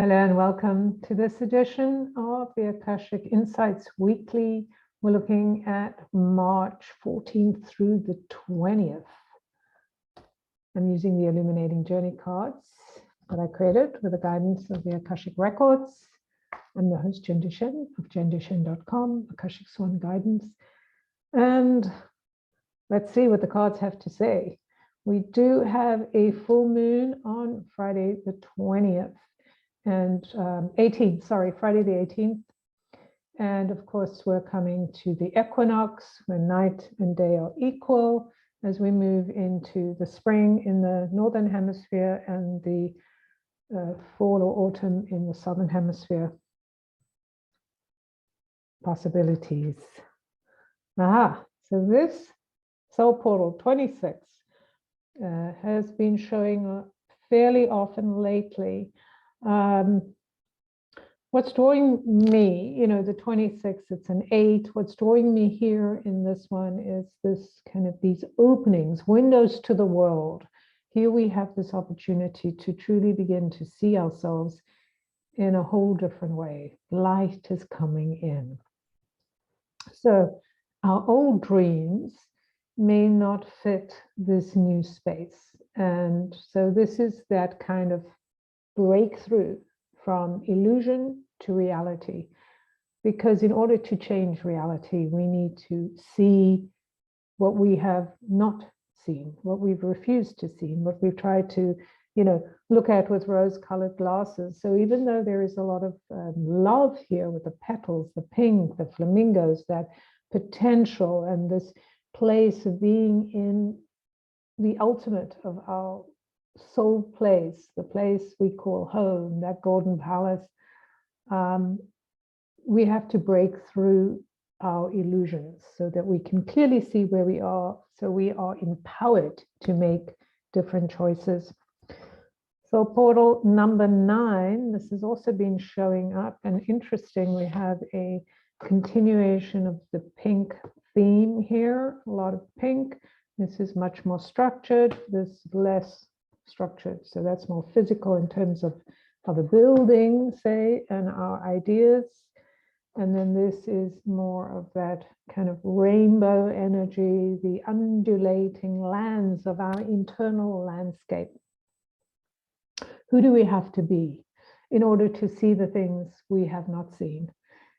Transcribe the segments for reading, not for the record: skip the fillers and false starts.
Hello and welcome to this edition of the Akashic Insights Weekly. We're looking at March 14th through the 20th. I'm using the Illuminating Journey Cards that I created with the guidance of the Akashic Records. I'm the host, Jen Duchenne of jenduchenne.com, Akashic Swan Guidance. And let's see what the cards have to say. We do have a full moon on Friday the 20th. And Friday the 18th. And of course, we're coming to the equinox when night and day are equal as we move into the spring in the northern hemisphere and the fall or autumn in the southern hemisphere. Possibilities. So this soul portal 26 has been showing up fairly often lately. What's drawing me, the 26, it's an 8. What's drawing me here in this one is this kind of these openings, windows to the world. Here we have this opportunity to truly begin to see ourselves in a whole different way. Light is coming in. So our old dreams may not fit this new space. And so this is that kind of breakthrough from illusion to reality, because in order to change reality, we need to see what we have not seen, what we've refused to see, what we've tried to, look at with rose-colored glasses. So even though there is a lot of love here with the petals, the pink, the flamingos, that potential and this place of being in the ultimate of our soul place, the place we call home, that golden palace, we have to break through our illusions so that we can clearly see where we are, so we are empowered to make different choices. So portal number 9, this has also been showing up, and interesting, we have a continuation of the pink theme here, a lot of pink. This is much more structured, this is less structured. So that's more physical in terms of a building, say, and our ideas. And then this is more of that kind of rainbow energy, the undulating lands of our internal landscape. Who do we have to be in order to see the things we have not seen,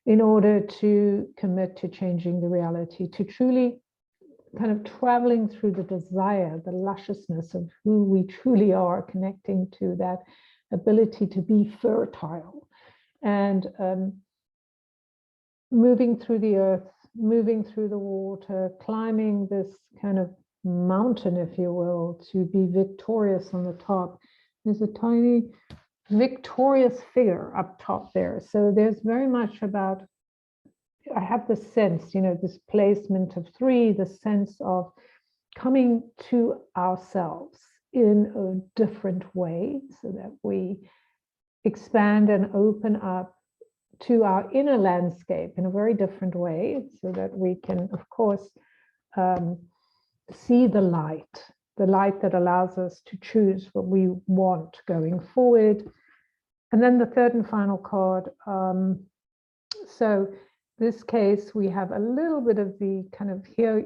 in order to commit to changing the reality, to truly kind of traveling through the desire, the lusciousness of who we truly are, connecting to that ability to be fertile and moving through the earth, moving through the water, climbing this kind of mountain, if you will, to be victorious on the top. There's a tiny victorious figure up top there. So there's very much about, I have the sense, this placement of 3, the sense of coming to ourselves in a different way so that we expand and open up to our inner landscape in a very different way so that we can, of course, see the light that allows us to choose what we want going forward. And then the third and final card. So this case, we have a little bit of the kind of here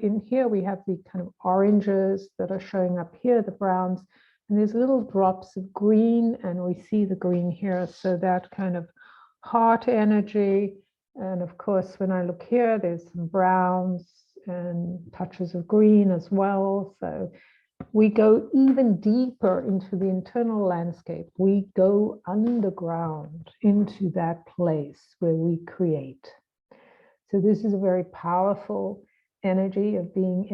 we have the kind of oranges that are showing up here, the browns, and there's little drops of green, and we see the green here. So that kind of heart energy. And of course, when I look here, there's some browns and touches of green as well. So we go even deeper into the internal landscape. We go underground into that place where we create. So this is a very powerful energy of being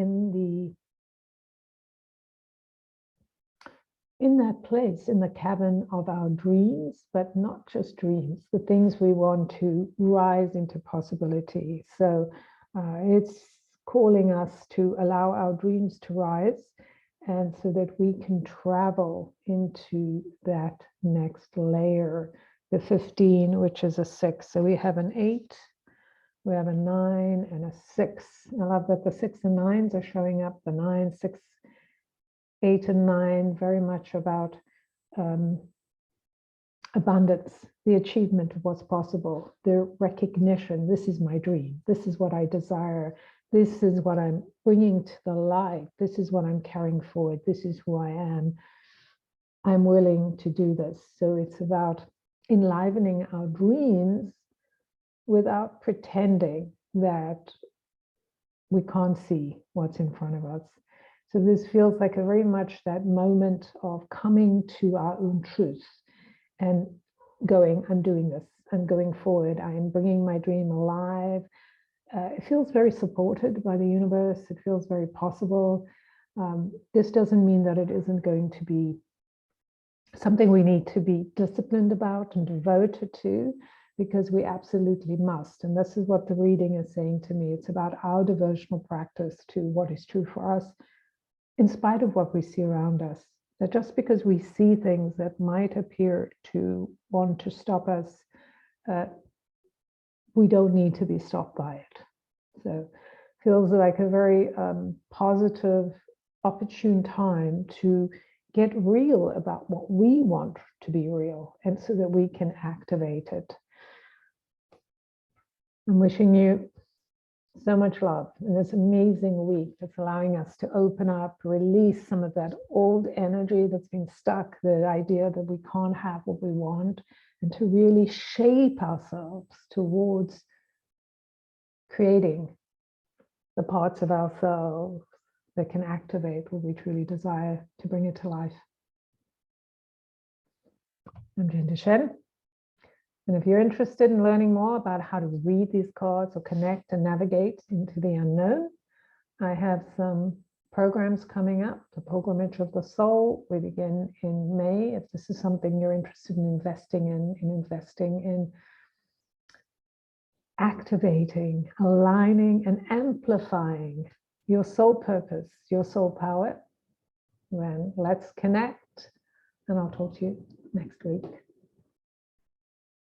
in that place, in the cabin of our dreams, but not just dreams, the things we want to rise into possibility. So it's calling us to allow our dreams to rise, and so that we can travel into that next layer, the 15, which is a 6. So we have an 8, we have a 9 and a 6. I love that the 6 and 9s are showing up, the 9, 6, 8 and 9, very much about abundance, the achievement of what's possible, the recognition, this is my dream, this is what I desire, this is what I'm bringing to the light, this is what I'm carrying forward, this is who I am. I'm willing to do this. So it's about enlivening our dreams without pretending that we can't see what's in front of us. So this feels like a very much that moment of coming to our own truth and going, I'm doing this, I'm going forward, I am bringing my dream alive. It feels very supported by the universe. It feels very possible. This doesn't mean that it isn't going to be something we need to be disciplined about and devoted to, because we absolutely must. And this is what the reading is saying to me. It's about our devotional practice to what is true for us, in spite of what we see around us. That just because we see things that might appear to want to stop us, we don't need to be stopped by it. So it feels like a very positive, opportune time to get real about what we want to be real, and so that we can activate it. I'm wishing you so much love in this amazing week that's allowing us to open up, release some of that old energy that's been stuck, the idea that we can't have what we want, and to really shape ourselves towards creating the parts of ourselves that can activate what we truly desire to bring it to life. I'm Jinder Shen. And if you're interested in learning more about how to read these cards or connect and navigate into the unknown, I have some programs coming up. The Pilgrimage of the Soul, we begin in May. If this is something you're interested in investing in activating, aligning, and amplifying your soul purpose, your soul power, then let's connect. And I'll talk to you next week.